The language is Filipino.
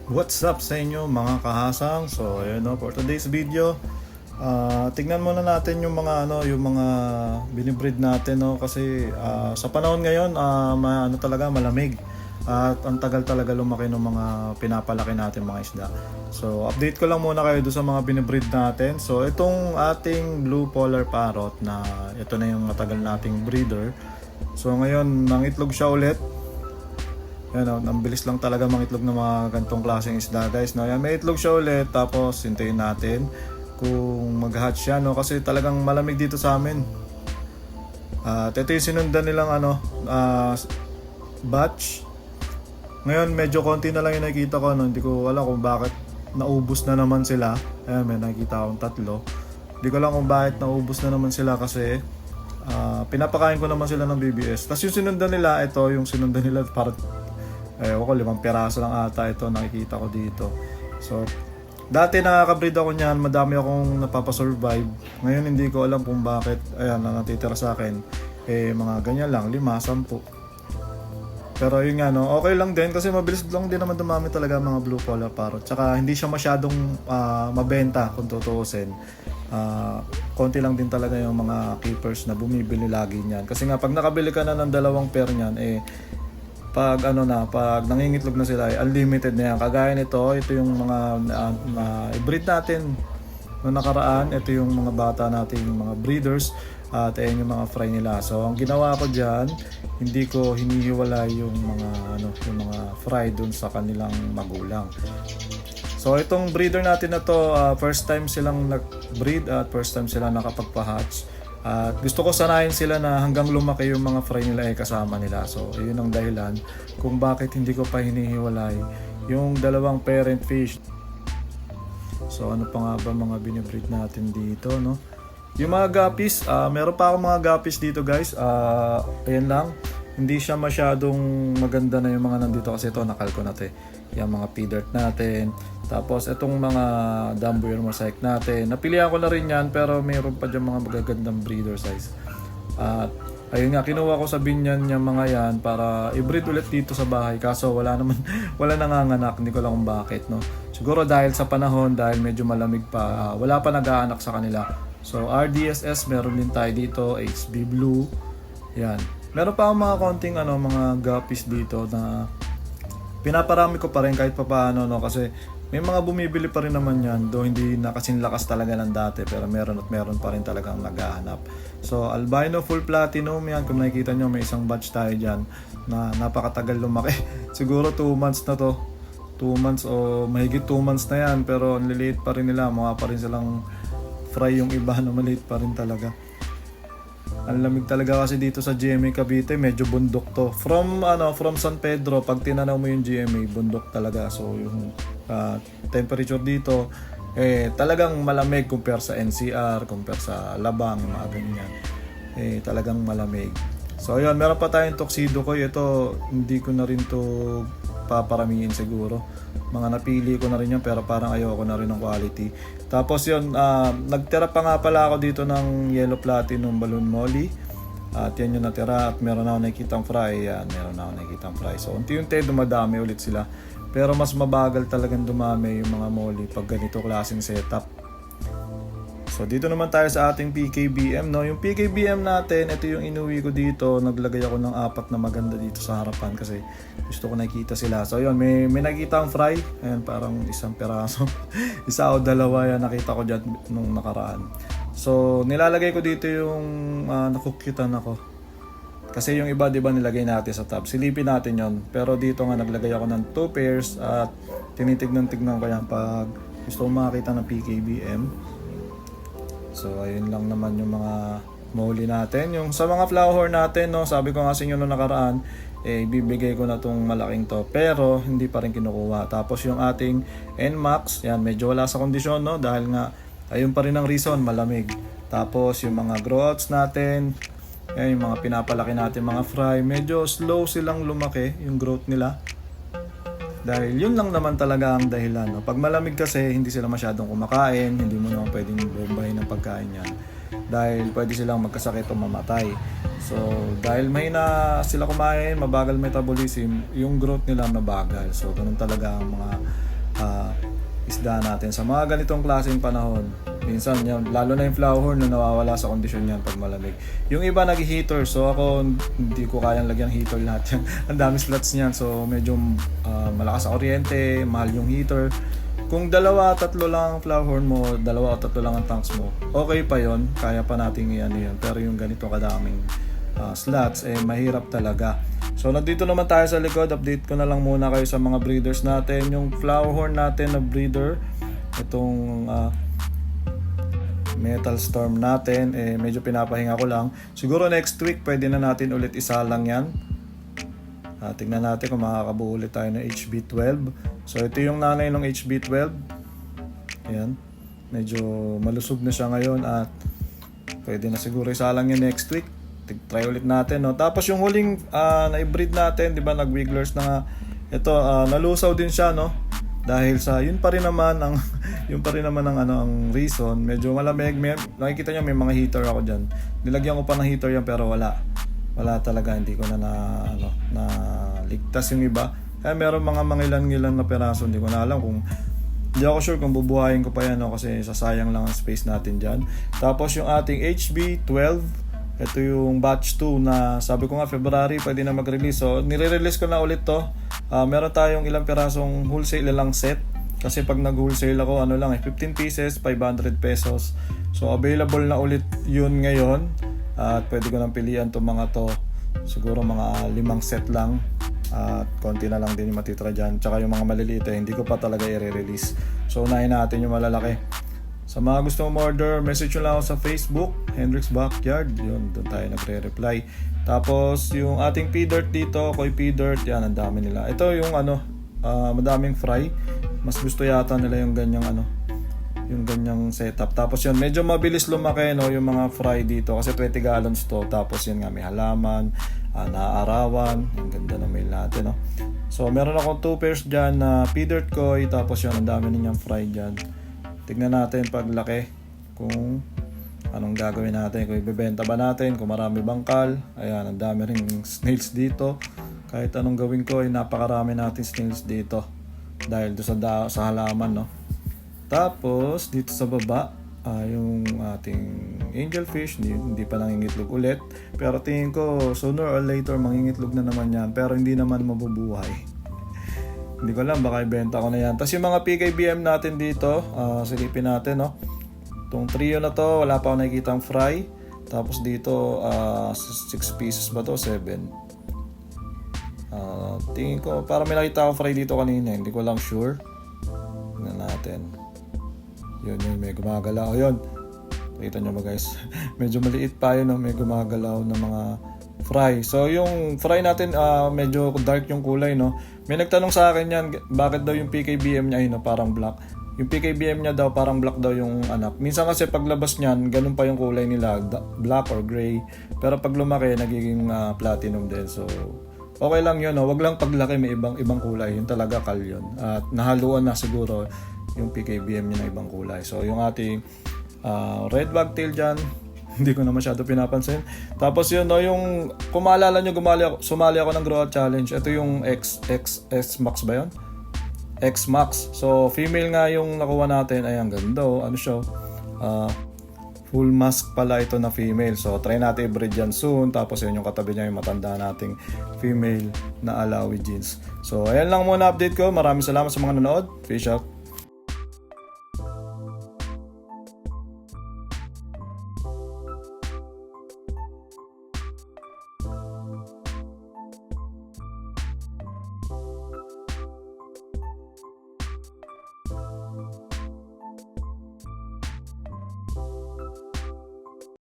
What's up sa inyo mga kahasang? So ayun no, for today's video, tignan muna natin yung mga binibreed natin no kasi sa panahon ngayon talaga malamig at ang tagal talaga lumaki ng mga pinapalaki natin mga isda. So update ko lang muna kayo doon sa mga binibreed natin. So itong ating blue polar parrot na ito na yung matagal nating breeder. So ngayon nangitlog siya ulit. Yan, ang bilis lang talaga mangitlog ng mga gantong klaseng isda guys. No? Yan, may itlog siya ulit tapos hintayin natin kung mag-hatch siya no? Kasi talagang malamig dito sa amin. At ito yung sinundan nilang batch. Ngayon medyo konti na lang yung nakikita ko. No? Hindi ko alam kung bakit naubos na naman sila. Ayan, may nakikita akong tatlo. Hindi ko alam kung bakit naubos na naman sila kasi pinapakain ko naman sila ng BBS. Tapos yung sinundan nila, ito yung sinundan nila para ako 5 piraso lang ata ito nakikita ko dito. So dati nakaka-breed ako niyan, madami akong napapasurvive. Ngayon hindi ko alam kung bakit ayan na natitira sa akin mga ganyan lang 5, 10. Pero yun nga no, okay lang din kasi mabilis lang din naman dumami talaga mga blue polar parrot. Tsaka hindi siya masyadong mabenta kung tutuusin. Konti lang din talaga yung mga keepers na bumibili lagi niyan. Kasi nga pag nakabili ka na ng 2 pair niyan pag nangingitlog na sila unlimited na yan. Kagaya nito, ito yung mga breed natin noong nakaraan. Ito yung mga bata natin, yung mga breeders at ayan yung mga fry nila. So ang ginawa ko diyan, hindi ko hinihiwalay yung mga fry dun sa kanilang magulang. So itong breeder natin na to, first time silang nag-breed at first time silang nakapagpa-hatch. At gusto ko sanayin sila na hanggang lumaki yung mga fry nila kasama nila. So yun ang dahilan kung bakit hindi ko pa hinihiwalay yung 2 parent fish. So ano pa nga ba mga binibreed natin dito no? Yung mga guppies, meron pa akong mga guppies dito guys. Ayan lang. Hindi siya masyadong maganda na yung mga nandito kasi ito nakal ko natin. Yung mga P-dirt natin. Tapos itong mga Dumboyer mosaic natin. Napilihan ko na rin yan pero mayroon pa dyan mga magagandang breeder size. At ayun nga, kinuha ko sa binyan yung mga yan para i-breed ulit dito sa bahay. Kaso wala nanganganak. Hindi ko lang kung bakit no. Siguro dahil sa panahon, dahil medyo malamig pa, wala pa nag-aanak sa kanila. So RDSS meron din tayo dito, HB Blue. Yan. Meron pa akong mga konting mga guppies dito na pinaparami ko pa rin kahit papaano no kasi may mga bumibili pa rin naman yan do hindi na kasing lakas talaga ng dati pero meron pa rin talagang naghahanap. So albino full platinum yan, kung nakikita nyo may isang batch tayo dyan na napakatagal lumaki. Siguro 2 months na to. 2 months o mahigit 2 months na yan pero ang liliit pa rin nila, mukha pa rin silang fry yung iba na maliit pa rin talaga. Ang lamig talaga kasi dito sa GMA Cavite, medyo bundok to. From San Pedro, pag tinanaw mo yung GMA, bundok talaga. So yung temperature dito talagang malamig compare sa NCR, compare sa Labang, mga ganyan. Talagang malamig. So ayun, meron pa tayong tuxedo ko. Ito, hindi ko na rin to paparamihin siguro. Mga napili ko na rin yan pero parang ayoko na rin ng quality. Tapos yun, nagtira pa nga pala ako dito ng yellow platinum balloon molly. At yan yung natira at meron na ako nakikitang fry. Yan, meron na ako nakikitang fry. So unti-unti dumadami ulit sila. Pero mas mabagal talagang dumami yung mga molly pag ganito klaseng setup. So dito naman tayo sa ating PKBM no. Yung PKBM natin, ito yung inuwi ko dito. Naglagay ako ng 4 na maganda dito sa harapan kasi gusto ko nakita sila. So yun, may nakita ang fry. Ayan, parang 1 peraso. 1 o 2 yan nakita ko dyan nung nakaraan. So nilalagay ko dito yung nakukyutan ako. Kasi yung iba diba nilagay natin sa tab. Silipin natin yon. Pero dito nga naglagay ako ng 2 pairs at tinitignan-tignan ko yan pag gusto ko makakita ng PKBM. So ayun lang naman yung mga molly natin. Yung sa mga flower natin no, sabi ko nga sa inyo noong nakaraan, bibigay ko na tong malaking to pero hindi pa rin kinukuha. Tapos yung ating NMAX, yan medyo wala sa kondisyon no dahil nga ayun pa rin ang reason, malamig. Tapos yung mga growouts natin, yan, yung mga pinapalaki natin mga fry, medyo slow silang lumaki yung growth nila. Dahil yun lang naman talaga ang dahilan. No? Pag malamig kasi, hindi sila masyadong kumakain, hindi mo naman pwedeng bombahin ng pagkain yan. Dahil pwede silang magkasakit o mamatay. So, dahil mahina sila kumain, mabagal metabolism, yung growth nila mabagal. So, ganun talaga ang mga isda natin sa mga ganitong klaseng panahon. Minsan yan, lalo na yung flowerhorn na nawawala sa kondisyon yan pag malamig. Yung iba nag-heater, so ako hindi ko kayang lagyan heater lahat yan. Ang dami slots niyan, so medyo malakas sa kuryente, mahal yung heater. Kung 2-3 lang ang flowerhorn mo, 2 o 3 lang ang tanks mo, okay pa yon, kaya pa nating yan. Pero yung ganito kadaming slots, mahirap talaga. So nandito naman tayo sa likod, update ko na lang muna kayo sa mga breeders natin. Yung flowerhorn natin na breeder, itong Metal Storm natin, medyo pinapahinga ko lang. Siguro next week pwede na natin ulit isa lang yan. Tingnan natin kung makakabuo ulit tayo ng HB12. So ito yung nanay ng HB12. Ayan, medyo malusog na siya ngayon at pwede na siguro isa lang yan next week. Try ulit natin, no? Tapos yung huling na-breed natin, di ba, nag-wigglers na nga. Ito, nalusaw din siya, no? Dahil sa yun pa rin naman ang ang reason, medyo malamig. Nakikita niyo may mga heater ako diyan. Nilagyan ko pa ng heater yan pero wala talaga, hindi ko na ligtas yung iba. Kaya meron mga mangilan-ngilan na peraso, hindi ko na alam kung, hindi ako sure kung bubuhayin ko pa yan, no? Kasi sasayang lang ang space natin diyan. Tapos yung ating HB12, ito yung batch 2 na sabi ko nga February pwede na mag-release. So nire-release ko na ulit to. Meron tayong ilang pirasong wholesale lang set. Kasi pag nag-wholesale ako, 15 pieces, 500 pesos. So available na ulit yun ngayon. At pwede ko nang pilihan itong mga to. Siguro mga 5 set lang. At konti na lang din yung matitira dyan. Tsaka yung mga maliliit hindi ko pa talaga i-release. So unahin natin yung malalaki. Sa mga gusto mong order, message nyo lang ako sa Facebook, Hendrix Backyard. Yun, doon tayo nagre-reply. Tapos, yung ating P-Dirt dito, Koi P-Dirt, yan, ang dami nila. Ito yung madaming fry. Mas gusto yata nila yung ganyang setup. Tapos yun, medyo mabilis lumaki, no, yung mga fry dito. Kasi 20 gallons to. Tapos yun nga, may halaman, naaarawan. Yung ganda ng mail natin, no. So, meron akong 2 pairs dyan na P-Dirt Koi. Tapos yun, ang dami ninyang fry dyan. Tignan natin paglaki kung anong gagawin natin, kung ibebenta ba natin, kung marami bangkal. Ayan, ang dami ring snails dito. Kahit anong gawin ko, napakarami natin snails dito dahil do sa halaman, no. Tapos dito sa baba, yung ating angelfish, hindi pa nangingitlog ulit, pero tingin ko sooner or later mangingitlog na naman yan, pero hindi naman mabubuhay. Hindi ko alam, baka ibenta ko na yan. Tapos yung mga PKBM natin dito, silipin natin, no. Itong trio na to, wala pa ako nakikitang fry. Tapos dito, 6 pieces ba to? 7. Tingin ko, para may nakita ako fry dito kanina, hindi ko lang sure. Tingnan natin. Yun, may gumagalaw. Yun, nakita nyo ba guys? Medyo maliit pa yun, no? May gumagalaw na mga fry. So yung fry natin, medyo dark yung kulay, no. May nagtanong sa akin yan, bakit daw yung PKBM niya parang black. Yung PKBM niya daw parang black daw yung anak. Minsan kasi paglabas niyan, ganun pa yung kulay nila, black or gray. Pero pag lumaki, nagiging platinum din. So okay lang yun, no. Wag lang paglaki may ibang kulay. Yun talaga kal yun. At nahaluan na siguro yung PKBM niya na ibang kulay. So yung ating red wagtail dyan, hindi ko na masyado pinapansin. Tapos yun, no, yung kung maalala nyo, sumali ako ng Grow Out Challenge. Ito yung X Max ba yun? X Max. So female nga yung nakuha natin. Ay, ang ganda, ano siya, full mask pala ito na female. So try natin i-breed yan soon. Tapos yun yung katabi niya, yung matanda nating female na Alawi jeans. So ayan lang muna update ko. Maraming salamat sa mga nanood. Fish out.